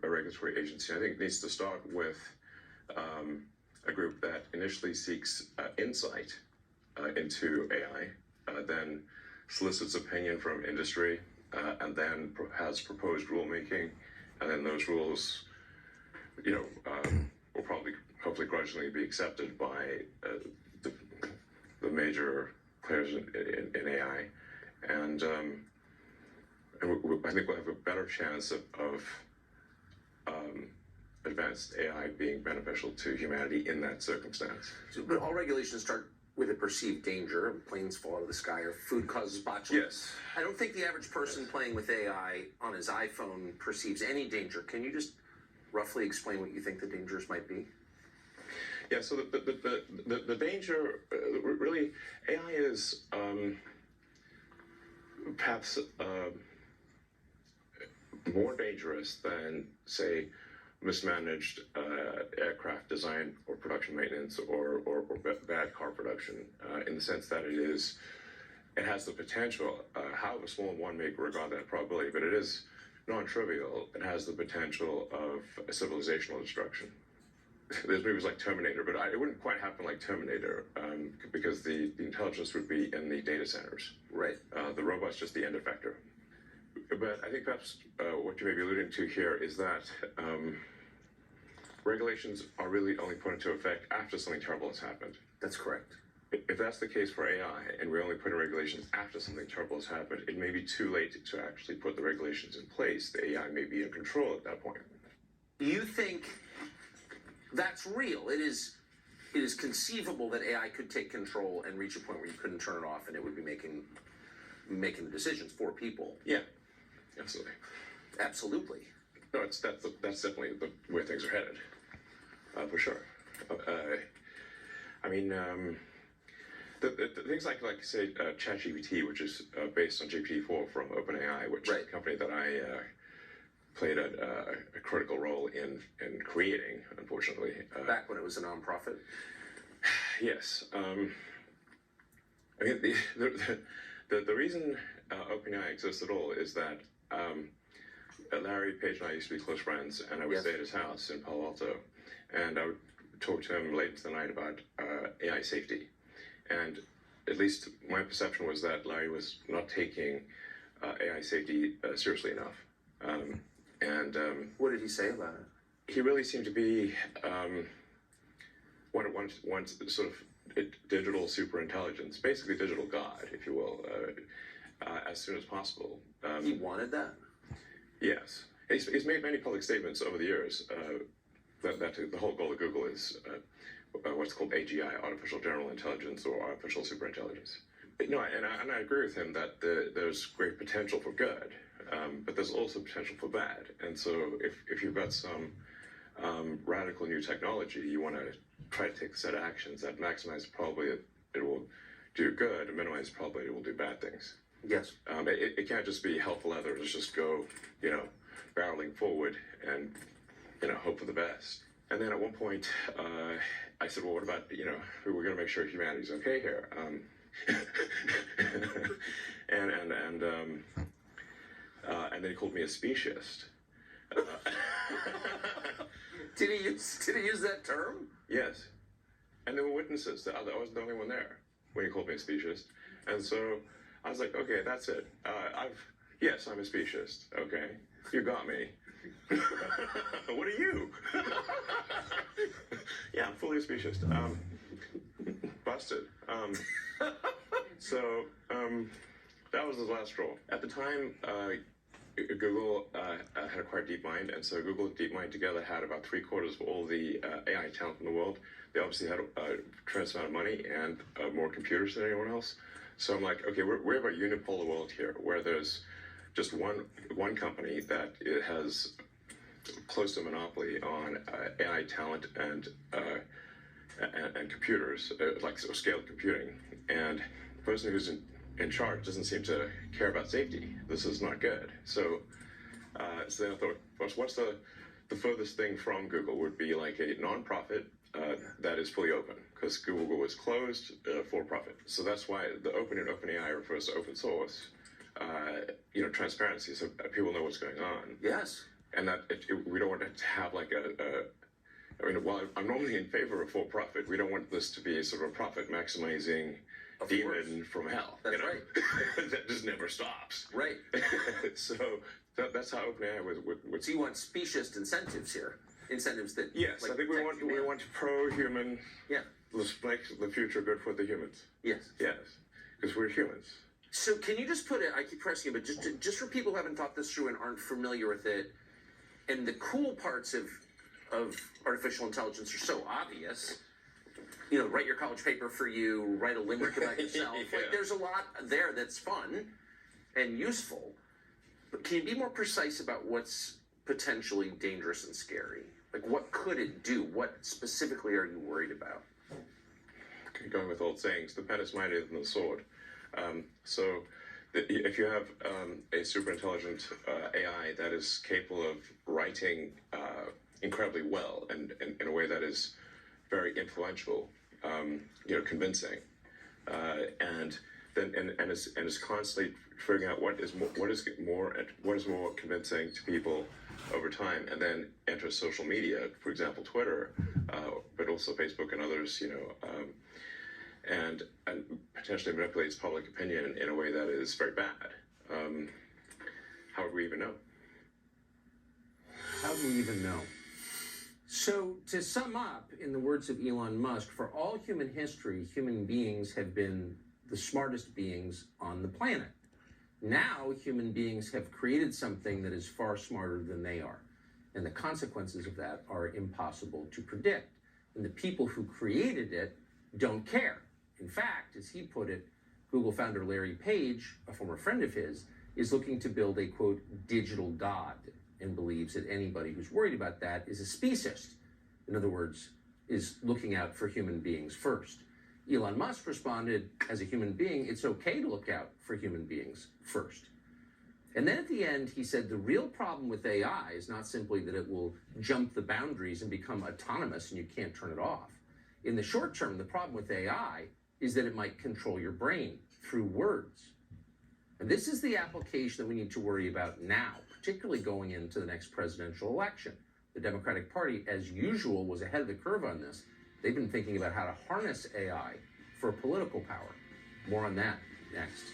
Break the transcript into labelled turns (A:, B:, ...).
A: a regulatory agency. I think it needs to start with a group that initially seeks insight into AI, then solicits opinion from industry, and then has proposed rulemaking, and then those rules, will probably, hopefully, grudgingly be accepted by the major players in AI, and I think we'll have a better chance of advanced AI being beneficial to humanity in that circumstance.
B: But all regulations start with a perceived danger. Planes fall out of the sky, or food causes botulism.
A: Yes.
B: I don't think the average person playing with AI on his iPhone perceives any danger. Can you just roughly explain what you think the dangers might be?
A: Yeah, so the danger, really, AI is perhaps more dangerous than, say, mismanaged aircraft design or production maintenance or bad car production, in the sense that it has the potential, however small one may regard that probability, but it is non-trivial. It has the potential of a civilizational destruction. There's movies like Terminator, but it wouldn't quite happen like Terminator, because the intelligence would be in the data centers.
B: Right.
A: The robot's just the end effector. But I think perhaps what you may be alluding to here is that regulations are really only put into effect after something terrible has happened.
B: That's correct.
A: If that's the case for AI, and we only put in regulations after something terrible has happened, it may be too late to actually put the regulations in place. The AI may be in control at that point.
B: Do you think that's real? It is conceivable that AI could take control and reach a point where you couldn't turn it off, and it would be making the decisions for people.
A: Yeah, absolutely.
B: Absolutely.
A: No, that's definitely where things are headed, for sure. I mean, the things like say ChatGPT, which is based on GPT-4 from OpenAI, which is a company that I played a critical role in creating, unfortunately.
B: Back when it was a nonprofit?
A: Yes. I mean, the reason OpenAI exists at all is that Larry Page and I used to be close friends, and I would stay at his house in Palo Alto, and I would talk to him late into the night about AI safety. And at least my perception was that Larry was not taking AI safety seriously enough.
B: What did he say about it?
A: He really seemed to be one sort of digital superintelligence, basically digital God, if you will, as soon as possible.
B: He wanted that?
A: Yes. He's made many public statements over the years that the whole goal of Google is what's called AGI, artificial general intelligence, or artificial superintelligence. No, and I agree with him that there's great potential for good, but there's also potential for bad. And so if you've got some radical new technology, you want to try to take a set of actions that maximize the probability that it will do good and minimize the probability it will do bad things.
B: Yes.
A: It can't just be helpful others, just go, barreling forward and, hope for the best. And then at one point, I said, well, what about, we're going to make sure humanity's okay here. And then he called me a speciesist.
B: Did he use that term?
A: Yes. And there were witnesses. I wasn't the only one there when he called me a speciesist. And so I was like, okay, that's it. Yes, I'm a speciesist. Okay, you got me. What are you? Yeah, I'm fully a speciesist. Busted. So that was his last straw. At the time, Google had acquired DeepMind, and so Google and DeepMind together had about 3/4 of all the AI talent in the world. They obviously had a tremendous amount of money and more computers than anyone else. So I'm like, okay, we have a unipolar world here where there's just one company that it has close to a monopoly on AI talent and computers, like scaled computing. And the person who's in charge doesn't seem to care about safety. This is not good. So then I thought, what's the furthest thing from Google would be like a nonprofit that is fully open, because Google was closed for profit. So that's why the open in OpenAI refers to open source, transparency, so people know what's going on.
B: Yes.
A: and that we don't want to have like I mean, while I'm normally in favor of for-profit, we don't want this to be sort of a profit-maximizing demon from hell.
B: That's right.
A: That just never stops.
B: Right.
A: So that's how OpenAI would.
B: So you want specious incentives here, incentives that.
A: Yes,
B: like,
A: I think we want pro-human.
B: Yeah.
A: Let's make the future good for the humans.
B: Yes.
A: Yes, because we're humans.
B: So can you just put it? I keep pressing it, but just for people who haven't thought this through and aren't familiar with it, and the cool parts of artificial intelligence are so obvious. You know, write your college paper for you, write a limerick about yourself.
A: Yeah.
B: Like, there's a lot there that's fun and useful. But can you be more precise about what's potentially dangerous and scary? Like, what could it do? What specifically are you worried about?
A: Going with old sayings, the pen is mightier than the sword. So if you have a super intelligent AI that is capable of writing incredibly well and in a way that is very influential, convincing, and is constantly figuring out what is more convincing to people over time, and then enters social media, for example, Twitter, but also Facebook and others, and potentially manipulates public opinion in a way that is very bad. How would we even know?
C: How do we even know? So, to sum up, in the words of Elon Musk, for all human history, human beings have been the smartest beings on the planet. Now, human beings have created something that is far smarter than they are. And the consequences of that are impossible to predict. And the people who created it don't care. In fact, as he put it, Google founder Larry Page, a former friend of his, is looking to build a, quote, digital god, and believes that anybody who's worried about that is a speciesist. In other words, is looking out for human beings first. Elon Musk responded, as a human being, it's okay to look out for human beings first. And then at the end, he said, the real problem with AI is not simply that it will jump the boundaries and become autonomous and you can't turn it off. In the short term, the problem with AI is that it might control your brain through words. And this is the application that we need to worry about now, particularly going into the next presidential election. The Democratic Party, as usual, was ahead of the curve on this. They've been thinking about how to harness AI for political power. More on that next.